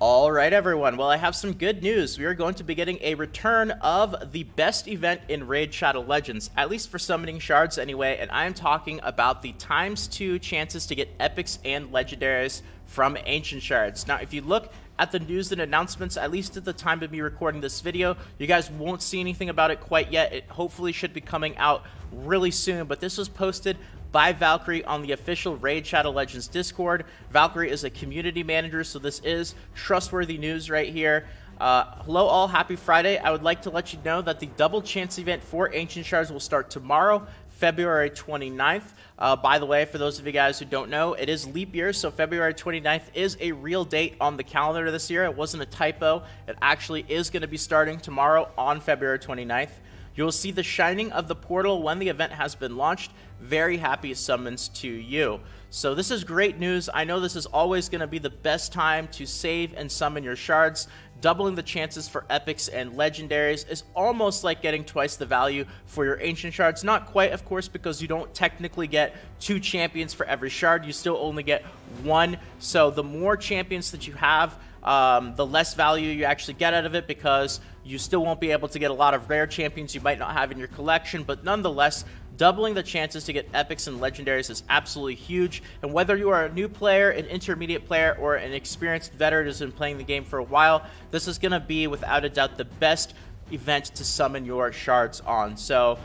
All right, everyone. Well, I have some good news. We are going to be getting a return of the best event in Raid Shadow Legends, at least for summoning shards anyway, and I am talking about the ×2 chances to get epics and legendaries from Ancient Shards. Now, if you look at the news and announcements, at least at the time of me recording this video, you guys won't see anything about it quite yet. It hopefully should be coming out really soon, but this was posted by Valkyrie on the official Raid Shadow Legends Discord. Valkyrie is a community manager, so this is trustworthy news right here. Hello all, happy Friday. I would like to let you know that the double chance event for Ancient Shards will start tomorrow, February 29th. By the way, for those of you guys who don't know, it is leap year, so February 29th is a real date on the calendar this year. It wasn't a typo. It actually is going to be starting tomorrow on February 29th. You will see the shining of the portal when the event has been launched. Very happy summons to you. So this is great news. I know this is always going to be the best time to save and summon your shards. Doubling the chances for epics and legendaries is almost like getting twice the value for your ancient shards. Not quite, of course, because you don't technically get 2 champions for every shard. You still only get 1. So the more champions that you have, the less value you actually get out of it, because you still won't be able to get a lot of rare champions you might not have in your collection. But nonetheless, doubling the chances to get epics and legendaries is absolutely huge. And whether you are a new player, an intermediate player, or an experienced veteran who's been playing the game for a while, this is going to be without a doubt the best event to summon your shards on. So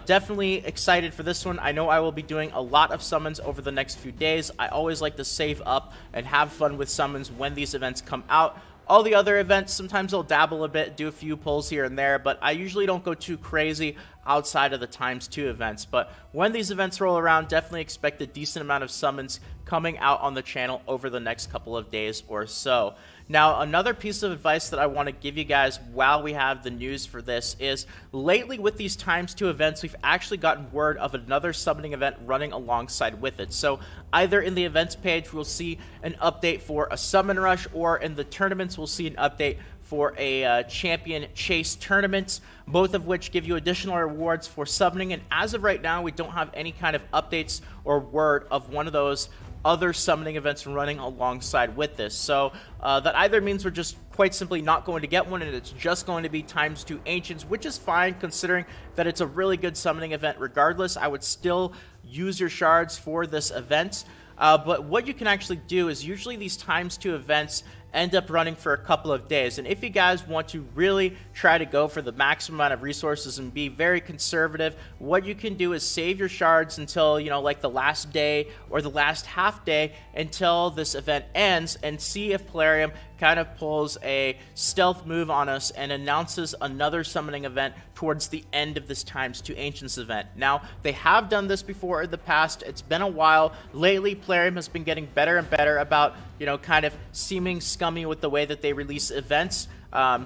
definitely excited for this one. I know I will be doing a lot of summons over the next few days. I always like to save up and have fun with summons when these events come out. All the other events, sometimes I'll dabble a bit, do a few pulls here and there, but I usually don't go too crazy outside of the ×2 events. But when these events roll around, definitely expect a decent amount of summons coming out on the channel over the next couple of days or so. Now, another piece of advice that I want to give you guys while we have the news for this is, lately with these ×2 events, we've actually gotten word of another summoning event running alongside with it. So either in the events page, we'll see an update for a summon rush, or in the tournaments, we'll see an update for a champion chase tournament, both of which give you additional rewards for summoning. And as of right now, we don't have any kind of updates or word of one of those other summoning events running alongside with this. So that either means we're just quite simply not going to get one, and it's just going to be ×2 ancients, which is fine considering that it's a really good summoning event regardless. I would still use your shards for this event. But what you can actually do is, usually these ×2 events end up running for a couple of days. And if you guys want to really try to go for the maximum amount of resources and be very conservative, what you can do is save your shards until, you know, like the last day or the last half day until this event ends, and see if Plarium kind of pulls a stealth move on us and announces another summoning event towards the end of this ×2 Ancients event. Now, they have done this before in the past. It's been a while. Lately, Plarium has been getting better and better about, you know, kind of seeming scummy with the way that they release events.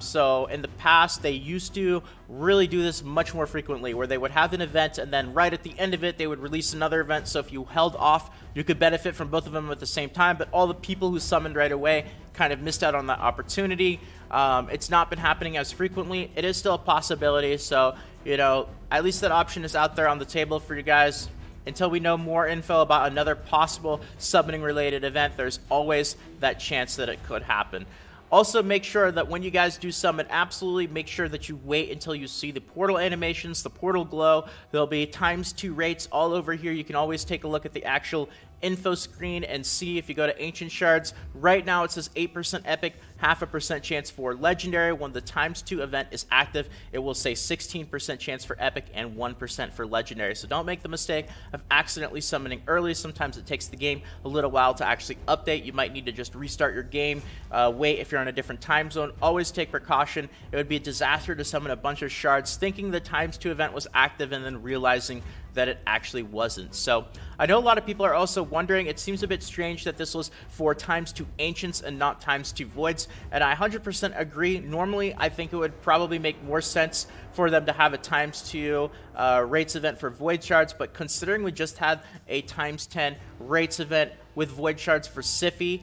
So in the past, they used to really do this much more frequently, where they would have an event and then right at the end of it, they would release another event. So if you held off, you could benefit from both of them at the same time, but all the people who summoned right away kind of missed out on that opportunity. It's not been happening as frequently. It is still a possibility. So, you know, at least that option is out there on the table for you guys. Until we know more info about another possible summoning related event, there's always that chance that it could happen. Also, make sure that when you guys do summon, absolutely make sure that you wait until you see the portal animations, the portal glow. There'll be ×2 rates all over here. You can always take a look at the actual info screen and see if you go to Ancient Shards. Right now it says 8% epic, 0.5% chance for legendary. When the ×2 event is active, it will say 16% chance for epic and 1% for legendary. So don't make the mistake of accidentally summoning early. Sometimes it takes the game a little while to actually update. You might need to just restart your game, wait if you're on a different time zone. Always take precaution. It would be a disaster to summon a bunch of shards thinking the ×2 event was active and then realizing that it actually wasn't. So I know a lot of people are also wondering, it seems a bit strange that this was for ×2 Ancients and not ×2 Voids, and I 100% agree. Normally, I think it would probably make more sense for them to have a ×2 rates event for Void Shards, but considering we just had a ×10 rates event with Void Shards for Siphi,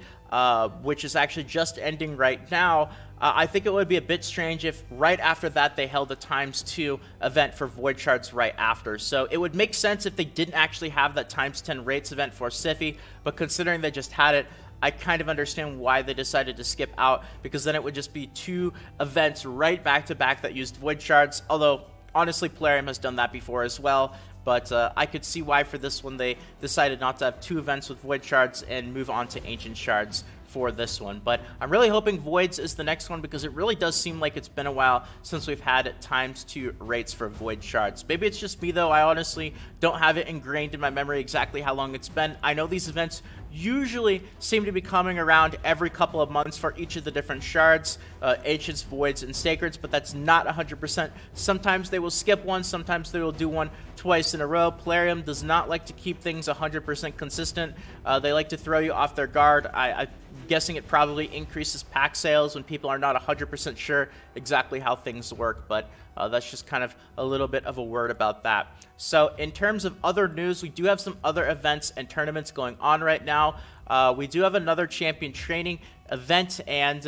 which is actually just ending right now, I think it would be a bit strange if right after that they held a ×2 event for Void Shards right after. So it would make sense if they didn't actually have that ×10 rates event for Siphi, but considering they just had it, I kind of understand why they decided to skip out, because then it would just be 2 events right back to back that used Void Shards, although honestly Plarium has done that before as well. But I could see why for this one they decided not to have 2 events with Void Shards and move on to Ancient Shards for this one. But I'm really hoping Voids is the next one, because it really does seem like it's been a while since we've had ×2 rates for Void Shards. Maybe it's just me though, I honestly don't have it ingrained in my memory exactly how long it's been. I know these events usually seem to be coming around every couple of months for each of the different shards, Ancients, Voids, and Sacreds, but that's not 100%. Sometimes they will skip one, sometimes they will do one twice in a row. Plarium does not like to keep things 100% consistent. They like to throw you off their guard. I'm guessing it probably increases pack sales when people are not 100% sure exactly how things work, but that's just kind of a little bit of a word about that. So in terms of other news, we do have some other events and tournaments going on right now. We do have another champion training event, and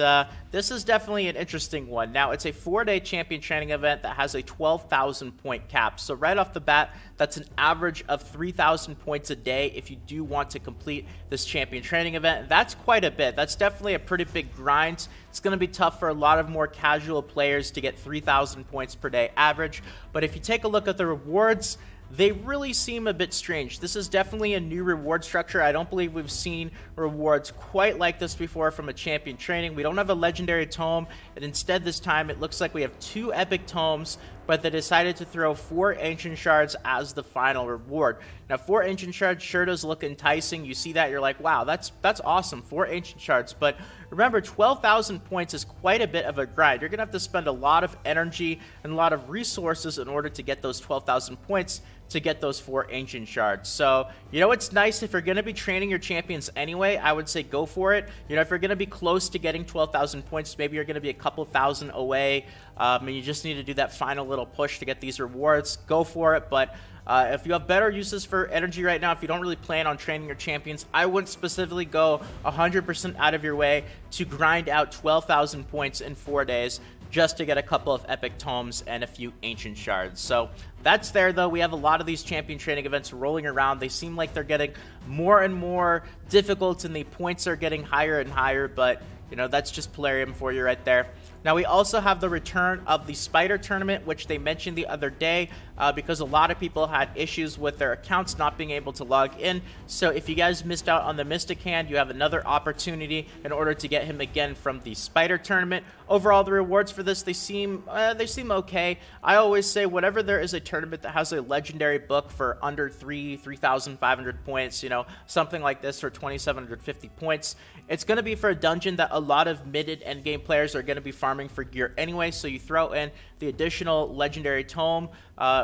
this is definitely an interesting one. Now, it's a 4-day champion training event that has a 12,000 point cap. So right off the bat, that's an average of 3,000 points a day if you do want to complete this champion training event. That's quite a bit. That's definitely a pretty big grind. It's going to be tough for a lot of more casual players to get 3,000 points per day average. But if you take a look at the rewards, they really seem a bit strange. This is definitely a new reward structure. I don't believe we've seen rewards quite like this before from a champion training. We don't have a legendary tome, and instead this time it looks like we have 2 epic tomes, but they decided to throw 4 Ancient Shards as the final reward. Now, 4 Ancient Shards sure does look enticing. You see that, you're like, wow, that's awesome, 4 Ancient Shards. But remember, 12,000 points is quite a bit of a grind. You're going to have to spend a lot of energy and a lot of resources in order to get those 12,000 points to get those 4 Ancient Shards. So, you know, it's nice if you're going to be training your champions anyway, I would say go for it. You know, if you're going to be close to getting 12,000 points, maybe you're going to be a couple thousand away, and you just need to do that final little push to get these rewards, go for it. But if you have better uses for energy right now, if you don't really plan on training your champions, I wouldn't specifically go 100% out of your way to grind out 12,000 points in 4 days just to get a couple of epic tomes and a few Ancient Shards. So that's there, though. We have a lot of these champion training events rolling around. They seem like they're getting more and more difficult, and the points are getting higher and higher, but, you know, that's just Plarium for you right there. Now, we also have the return of the Spider Tournament, which they mentioned the other day because a lot of people had issues with their accounts not being able to log in. So if you guys missed out on the Mystic Hand, you have another opportunity in order to get him again from the Spider Tournament. Overall, the rewards for this, they seem okay. I always say whenever there is a tournament that has a legendary book for under 3,500 points, you know, something like this for 2,750 points, it's going to be for a dungeon that a lot of mid and end game players are going to be farming for gear anyway, so you throw in the additional legendary tome.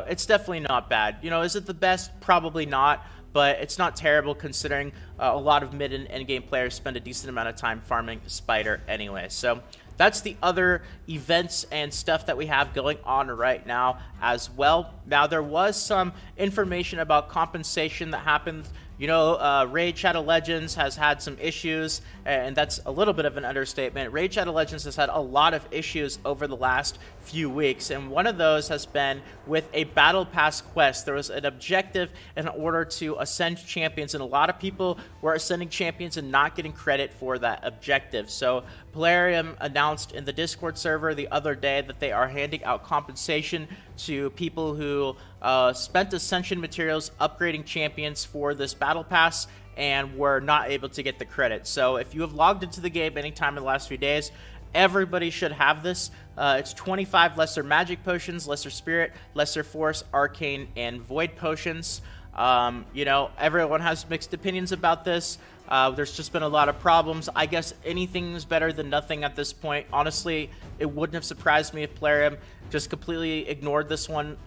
It's definitely not bad. You know, is it the best? Probably not, but it's not terrible considering a lot of mid and end game players spend a decent amount of time farming Spider anyway. So that's the other events and stuff that we have going on right now as well. Now, there was some information about compensation that happened. You know, Raid Shadow Legends has had some issues, and that's a little bit of an understatement. Raid Shadow Legends has had a lot of issues over the last few weeks, and one of those has been with a Battle Pass quest. There was an objective in order to ascend champions, and a lot of people were ascending champions and not getting credit for that objective. So Plarium announced in the Discord server the other day that they are handing out compensation to people who spent Ascension materials upgrading champions for this Battle Pass and were not able to get the credit. So if you have logged into the game anytime in the last few days, everybody should have this. It's 25 lesser magic potions, lesser spirit, lesser force, arcane, and void potions. You know, everyone has mixed opinions about this. There's just been a lot of problems. I guess anything is better than nothing at this point. Honestly, it wouldn't have surprised me if Plarium just completely ignored this one.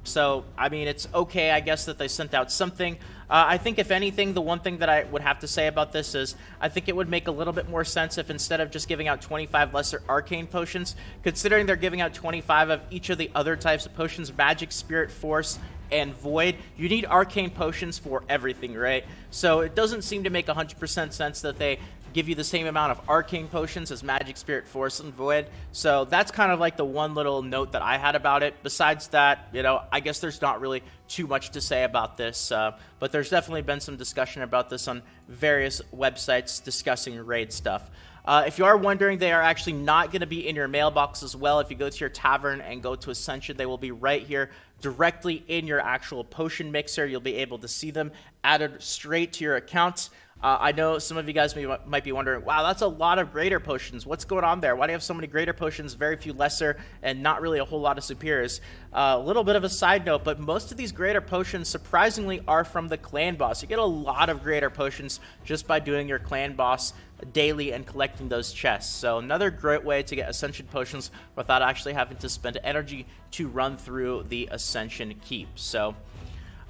So, I mean, it's okay, I guess, that they sent out something. I think, if anything, the one thing that I would have to say about this is I think it would make a little bit more sense if instead of just giving out 25 lesser arcane potions, considering they're giving out 25 of each of the other types of potions, magic, spirit, force, and void, you need arcane potions for everything, right? So it doesn't seem to make 100% sense that they give you the same amount of arcane potions as Magic, Spirit, Force, and Void. So that's kind of like the one little note that I had about it. Besides that, you know, I guess there's not really too much to say about this, but there's definitely been some discussion about this on various websites discussing raid stuff. If you are wondering, they are actually not going to be in your mailbox as well. If you go to your tavern and go to Ascension, they will be right here directly in your actual potion mixer. You'll be able to see them added straight to your account. I know some of you guys might be wondering, wow, that's a lot of greater potions. What's going on there? Why do you have so many greater potions, very few lesser, and not really a whole lot of superiors? A little bit of a side note, but most of these greater potions, surprisingly, are from the clan boss. You get a lot of greater potions just by doing your clan boss daily and collecting those chests. So another great way to get Ascension potions without actually having to spend energy to run through the Ascension keep. So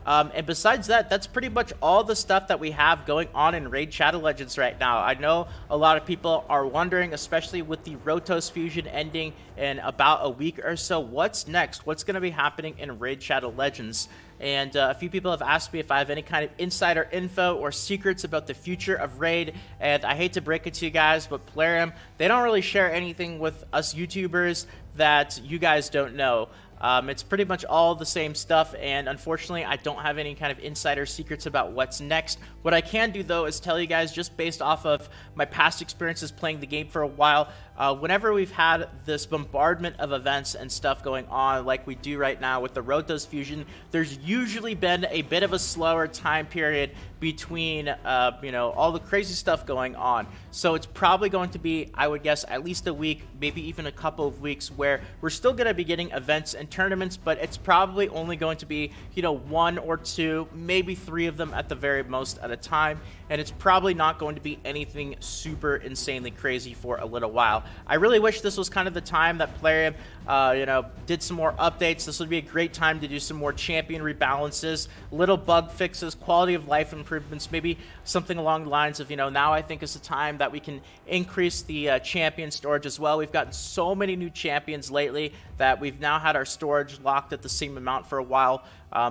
and besides that, that's pretty much all the stuff that we have going on in Raid Shadow Legends right now. I know a lot of people are wondering, especially with the Rotos fusion ending in about a week or so, what's next? What's going to be happening in Raid Shadow Legends? And a few people have asked me if I have any kind of insider info or secrets about the future of Raid, and I hate to break it to you guys, but Plarium, they don't really share anything with us YouTubers that you guys don't know. It's pretty much all the same stuff, and unfortunately, I don't have any kind of insider secrets about what's next. What I can do, though, is tell you guys, just based off of my past experiences playing the game for a while, whenever we've had this bombardment of events and stuff going on, like we do right now with the Rotos fusion, there's usually been a bit of a slower time period between, you know, all the crazy stuff going on. So it's probably going to be, I would guess, at least a week, maybe even a couple of weeks, where we're still going to be getting events and tournaments, but it's probably only going to be, you know, 1 or 2, maybe 3 of them at the very most at a time, and it's probably not going to be anything super insanely crazy for a little while. I really wish this was kind of the time that Plarium, you know, did some more updates. This would be a great time to do some more champion rebalances, little bug fixes, quality of life improvements, maybe something along the lines of, you know, now I think is the time that we can increase the champion storage as well. We've gotten so many new champions lately that we've now had our storage locked at the same amount for a while.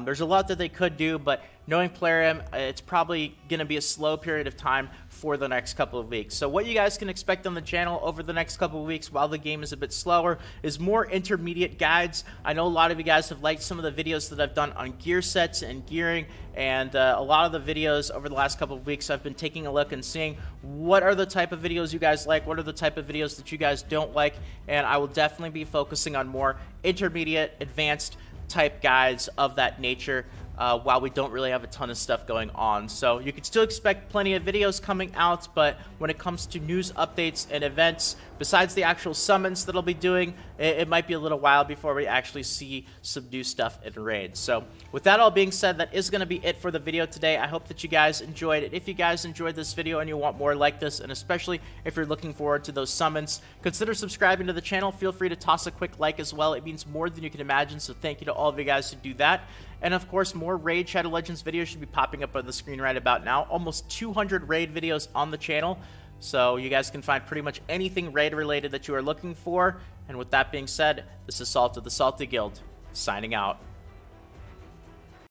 There's a lot that they could do, but knowing Plarium, it's probably going to be a slow period of time for the next couple of weeks. So what you guys can expect on the channel over the next couple of weeks while the game is a bit slower is more intermediate guides. I know a lot of you guys have liked some of the videos that I've done on gear sets and gearing, and a lot of the videos over the last couple of weeks I've been taking a look and seeing what are the type of videos you guys like, what are the type of videos that you guys don't like, and I will definitely be focusing on more intermediate, advanced type guides of that nature while we don't really have a ton of stuff going on. So you can still expect plenty of videos coming out, but when it comes to news updates and events, besides the actual summons that I'll be doing, it might be a little while before we actually see some new stuff in Raid. So with that all being said, that is going to be it for the video today. I hope that you guys enjoyed it. If you guys enjoyed this video and you want more like this, and especially if you're looking forward to those summons, consider subscribing to the channel. Feel free to toss a quick like as well. It means more than you can imagine, so thank you to all of you guys who do that. And of course, more Raid Shadow Legends videos should be popping up on the screen right about now. Almost 200 Raid videos on the channel, so you guys can find pretty much anything Raid related that you are looking for. And with that being said, this is Salt of the Salty Guild, signing out.